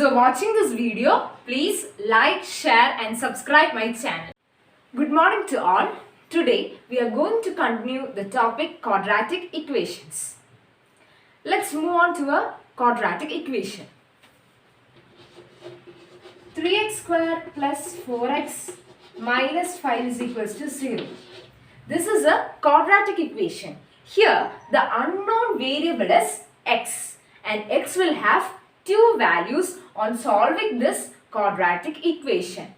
you're watching this video, please like, share and subscribe my channel. Good morning to all. Today we are going to continue the topic quadratic equations. Let's move on to a quadratic equation. 3x squared plus 4x minus 5 is equals to 0. This is a quadratic equation. Here the unknown variable is x and x will have two values on solving this quadratic equation.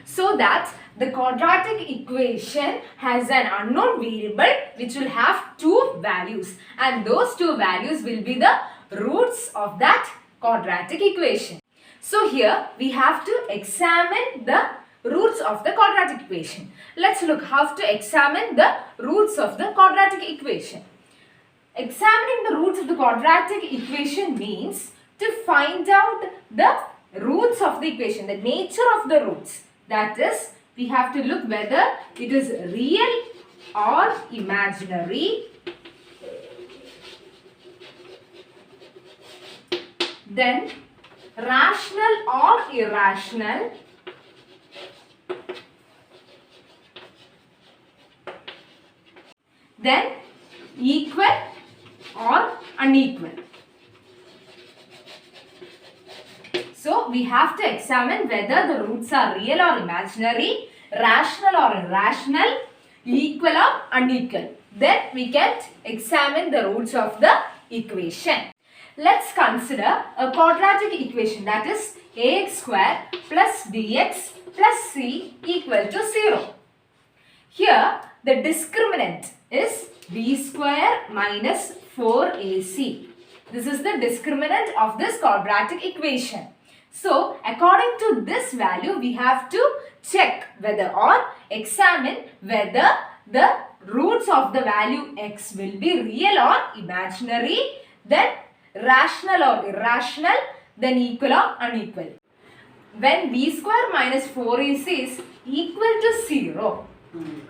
So that the quadratic equation has an unknown variable which will have two values, and those two values will be the roots of that quadratic equation. So here we have to examine the roots of the quadratic equation. Let's look how to examine the roots of the quadratic equation. Examining the roots of the quadratic equation means to find out the roots of the equation, the nature of the roots. That is, we have to look whether it is real or imaginary. Then rational or irrational. Then equal or unequal. So we have to examine whether the roots are real or imaginary, rational or irrational, equal or unequal. Then we can examine the roots of the equation. Let's consider a quadratic equation, that is ax squared plus bx plus c equal to 0. Here the discriminant is b square minus 4ac. This is the discriminant of this quadratic equation. So according to this value, we have to check whether or examine whether the roots of the value x will be real or imaginary, then rational or irrational, then equal or unequal. When b square minus 4ac is equal to 0,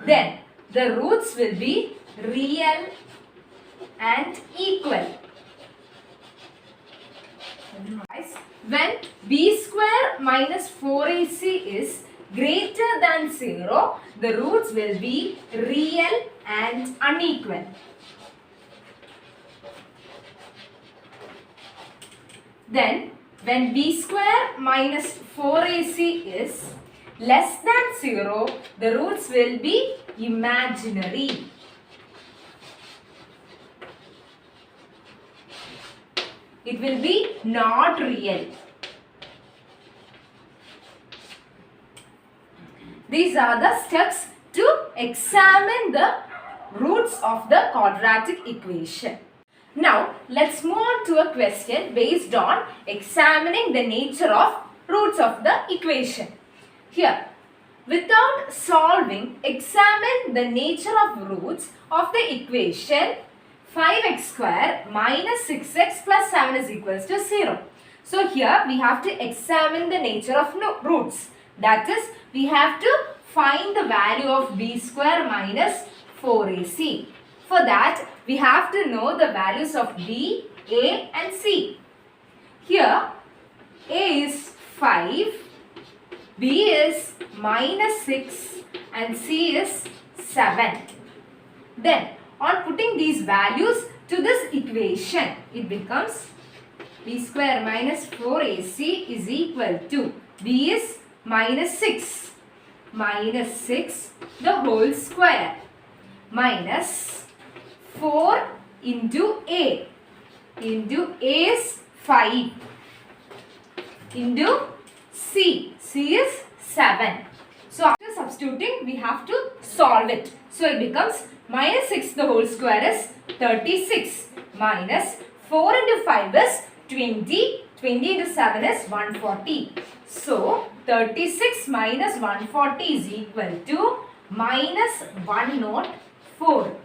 then the roots will be real and equal. When b square minus 4ac is greater than 0, the roots will be real and unequal. Then when b square minus 4ac is less than 0, the roots will be imaginary. It will be not real. These are the steps to examine the roots of the quadratic equation. Now, let's move on to a question based on examining the nature of roots of the equation. Here, without solving, examine the nature of roots of the equation 5x squared minus 6x plus 7 is equals to 0. So here we have to examine the nature of roots. That is, we have to find the value of b square minus 4ac. For that, we have to know the values of b, a and c. Here, a is 5, b is minus 6 and c is 7. Then, on putting these values to this equation, it becomes b square minus 4ac is equal to b is minus 6 the whole square minus 4 into a is 5 into c is 7. So after substituting, we have to solve it. So it becomes minus 6 the whole square is 36 minus 4 into 5 is 20. 20 into 7 is 140. So 36 minus 140 is equal to minus 104.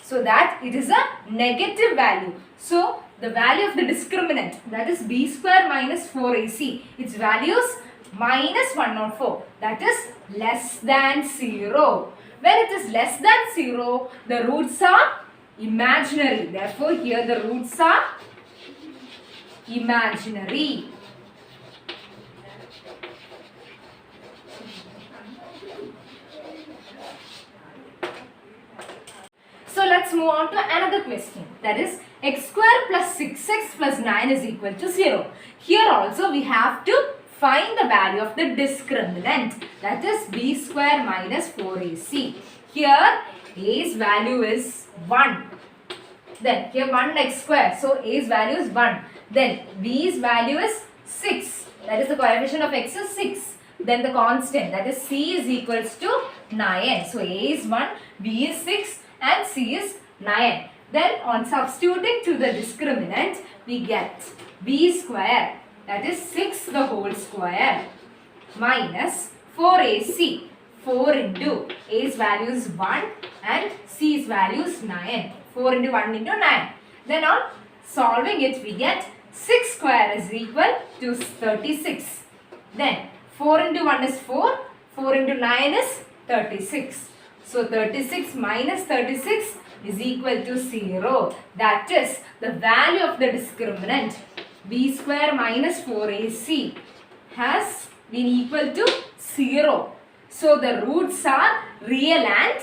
So that it is a negative value. So the value of the discriminant, that is b square minus 4ac, its value is minus 104. That is less than 0. When it is less than 0, the roots are imaginary. Therefore, here the roots are imaginary. let's move on to another question. That is x square plus 6x plus 9 is equal to 0. Here also we have to find the value of the discriminant. That is b square minus 4ac. Here a's value is 1. Then here 1x square. So a's value is 1. Then b's value is 6. That is the coefficient of x is 6. Then the constant, that is c is equals to 9. So a is 1, b is 6 and c is 9. Then on substituting to the discriminant, we get b square, that is 6 the whole square, minus 4ac. 4 into a's value is 1 and c's value is 9. 4 into 1 into 9. Then on solving it, we get 6 square is equal to 36. Then 4 into 1 is 4. 4 into 9 is 36. So 36 minus 36 is equal to 0. That is the value of the discriminant b square minus 4ac has been equal to 0. So the roots are real and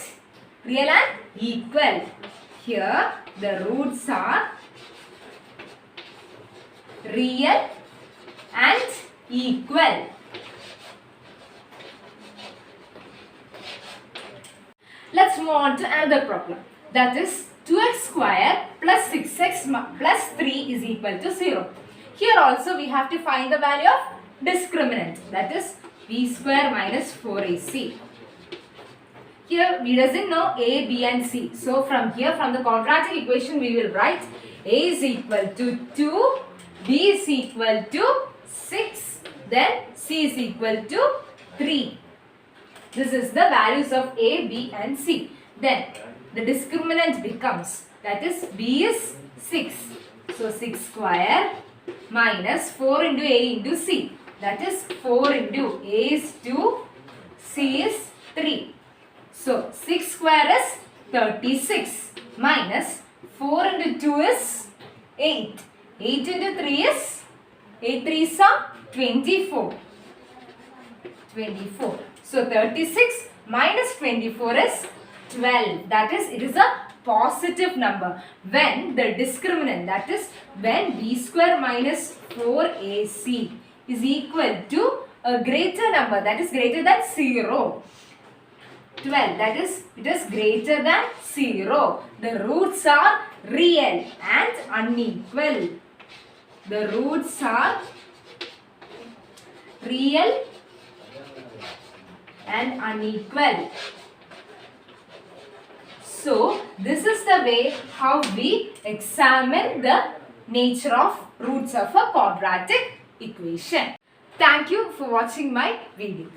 equal. Here the roots are real and equal. Let's move on to another problem. That is 2x square plus 6x plus 3 is equal to 0. Here also we have to find the value of discriminant. That is b square minus 4ac. Here we doesn't know a, b and c. So from here, from the quadratic equation, we will write a is equal to 2, b is equal to 6, then c is equal to 3. This is the values of a, b and c. Then the discriminant becomes, that is b is 6. So 6 square minus 4 into a into c. That is 4 into a is 2, c is 3. So 6 square is 36 minus 4 into 2 is 8. 8 into 3 is 8 3s are 24. 24. So 36 minus 24 is 12. That is, it is a positive number. When the discriminant, that is when b square minus 4ac is equal to a greater number, that is greater than 0. 12, that is, it is greater than 0. The roots are real and unequal. The roots are real and unequal. So this is the way how we examine the nature of roots of a quadratic equation. Thank you for watching my video.